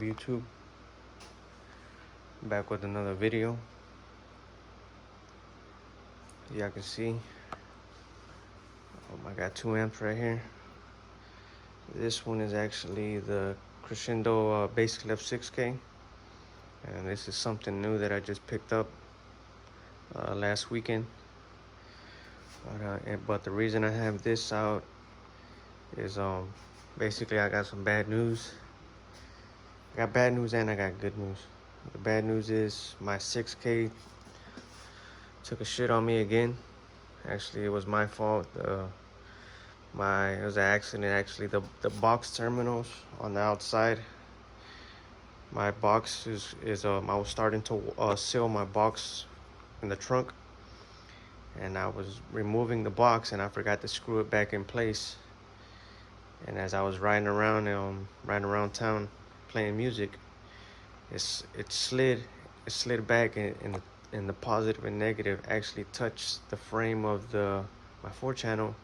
YouTube? Back with another video. Y'all can see I got 2 amps right here. This one is actually the Crescendo bass clef 6K, and this is something new that I just picked up last weekend. But the reason I have this out is basically I got some bad news. I got bad news and I got good news. The bad news is my 6K took a shit on me again. Actually, it was my fault. It was an accident. Actually, the box terminals on the outside. My box I was starting to seal my box in the trunk, and I was removing the box, and I forgot to screw it back in place. And as I was riding around town playing music, it slid back, and the positive and negative actually touched the frame of my 4-channel,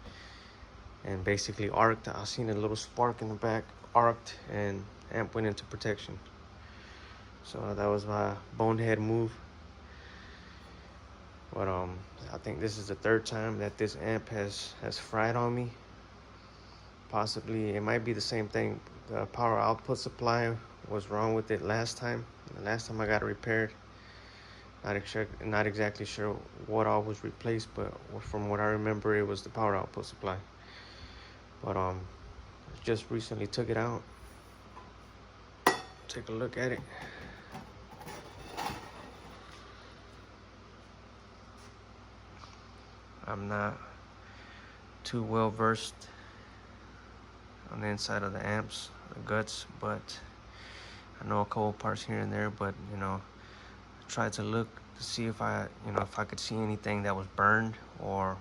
and basically arced. I seen a little spark in the back, arced, and amp went into protection. So that was my bonehead move. But I think this is the 3rd time that this amp has fried on me. Possibly it might be the same thing. The power output supply was wrong with it last time. The last time I got it repaired. Not exactly sure what all was replaced, but from what I remember, it was the power output supply. But just recently took it out. Take a look at it. I'm not too well versed on the inside of the amps, the guts, but I know a couple parts here and there. But I tried to look to see if I could see anything that was burned, or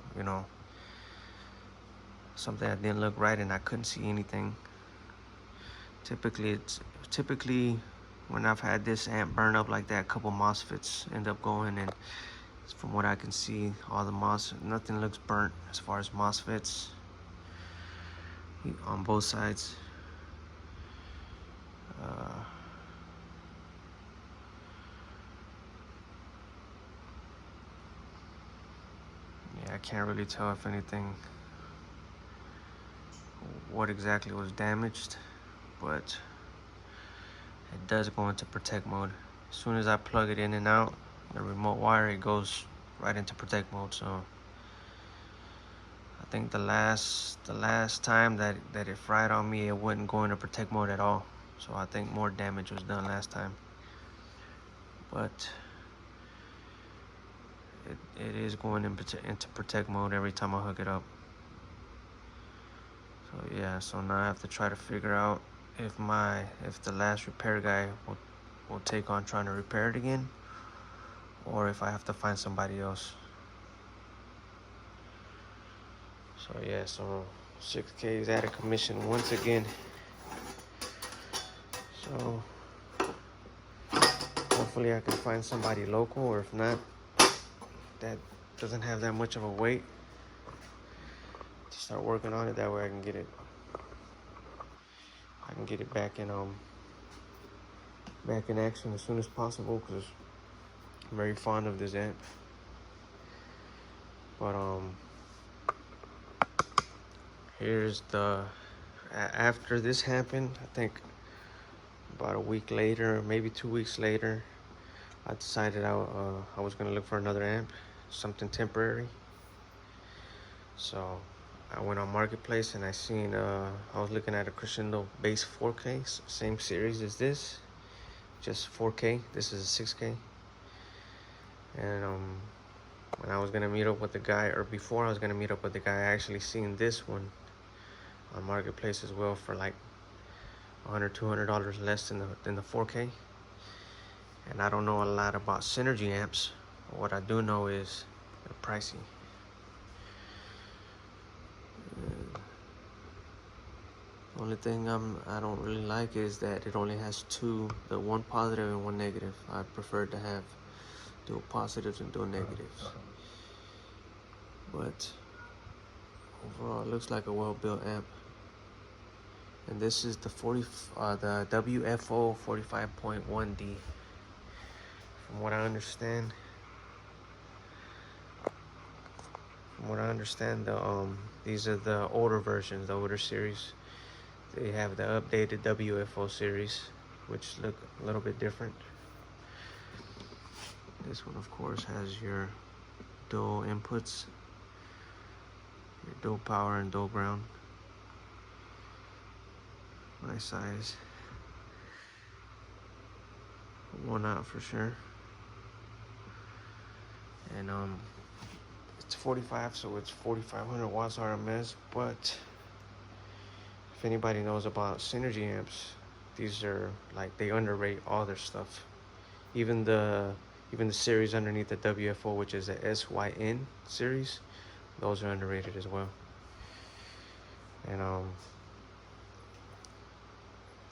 something that didn't look right, and I couldn't see anything. Typically when I've had this amp burn up like that, a couple MOSFETs end up going, and from what I can see, all the nothing looks burnt as far as MOSFETs on both sides. Yeah, I can't really tell if anything, what exactly was damaged, but it does go into protect mode. As soon as I plug it in and out, the remote wire, it goes right into protect mode. So I think the last time that it fried on me, it wouldn't go into protect mode at all. So I think more damage was done last time. But it is going into protect mode every time I hook it up. So yeah, so now I have to try to figure out if the last repair guy will take on trying to repair it again, or if I have to find somebody else. So yeah, so 6K is out of commission once again. So hopefully I can find somebody local, or if not, that doesn't have that much of a weight, to start working on it. That way I can get it back in action as soon as possible, because I'm very fond of this amp. But here's after this happened, I think about a week later, maybe 2 weeks later, I decided I was gonna look for another amp, something temporary. So I went on Marketplace, and I was looking at a Crescendo bass 4K, same series as this, just 4K. This is a 6K. And when I was gonna meet up with the guy, or before I was gonna meet up with the guy, I actually seen this one on Marketplace as well for like $100-200 less than the 4K. And I don't know a lot about Synergy amps. What I do know is they're pricey. The only thing I don't really like is that it only has one positive and one negative. I prefer to have dual positives and dual negatives. But overall, it looks like a well-built amp. And this is the the wfo45.1d. From what I understand, these are the older versions, the older series. They have the updated WFO series, which look a little bit different. This one, of course, has your dual inputs, your dual power and dual ground. Nice size. One out for sure. And it's 45, so it's 4,500 watts RMS. But if anybody knows about synergy amps, these are like, they underrate all their stuff. Even the series underneath the WFO, which is the SYN series, those are underrated as well. And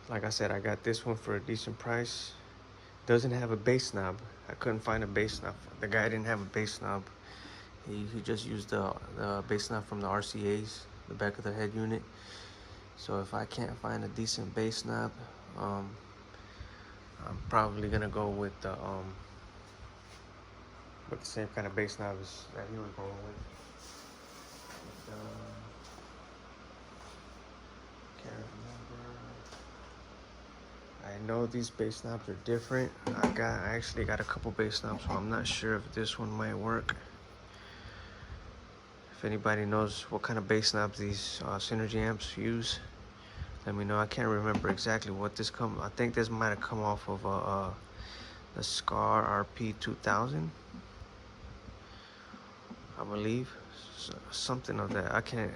like I said, I got this one for a decent price. Doesn't have a bass knob. I couldn't find a bass knob. The guy didn't have a bass knob. He just used the bass knob from the RCAs, the back of the head unit. So if I can't find a decent bass knob, I'm probably gonna go with the same kind of bass knobs that he was going with. Can't remember. I know these bass knobs are different. I actually got a couple bass knobs, so I'm not sure if this one might work. If anybody knows what kind of bass knobs these Synergy amps use, let me know. I can't remember exactly what this I think this might have come off of the Scar RP 2000, I believe. Something of that. I can't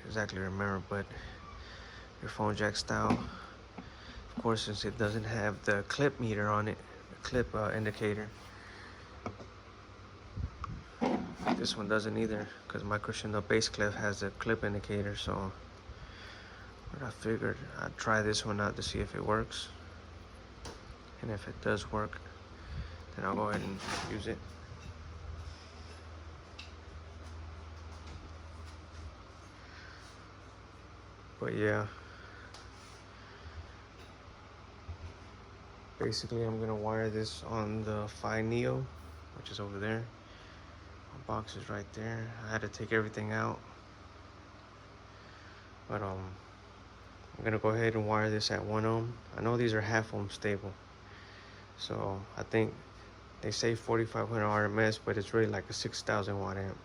exactly remember, but your phone jack style. Of course, since it doesn't have the clip meter on it, the clip indicator. This one doesn't either, because my Crescendo bass clef has a clip indicator, so but I figured I'd try this one out to see if it works. And if it does work, then I'll go ahead and use it. But yeah, basically I'm gonna wire this on the Phi Neo, which is over there. My box is right there. I had to take everything out, but I'm gonna go ahead and wire this at 1 ohm. I know these are half ohm stable, so I think they say 4,500 RMS, but it's really like a 6,000 watt amp,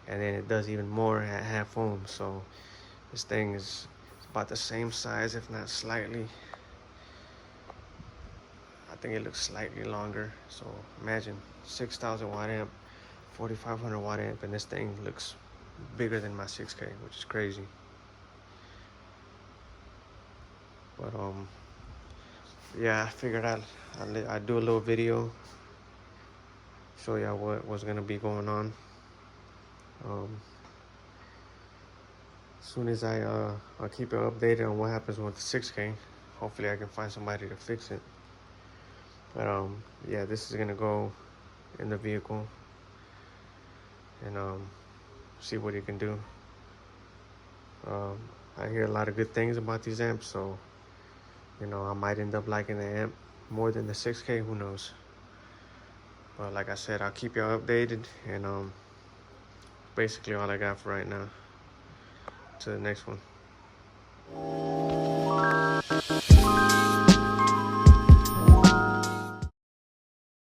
and then it does even more at half ohm. So this thing is about the same size, if not slightly. I think it looks slightly longer. So imagine 6,000 watt amp, 4,500 watt amp, and this thing looks bigger than my 6K, which is crazy. But yeah, I figured I'd do a little video, show y'all what was gonna be going on. As soon as I'll keep it updated on what happens with the 6K. Hopefully I can find somebody to fix it. But yeah, this is gonna go in the vehicle and see what it can do. I hear a lot of good things about these amps, so you know, I might end up liking the amp more than the 6K, who knows. But like I said, I'll keep y'all updated, and basically all I got for right now. To the next one.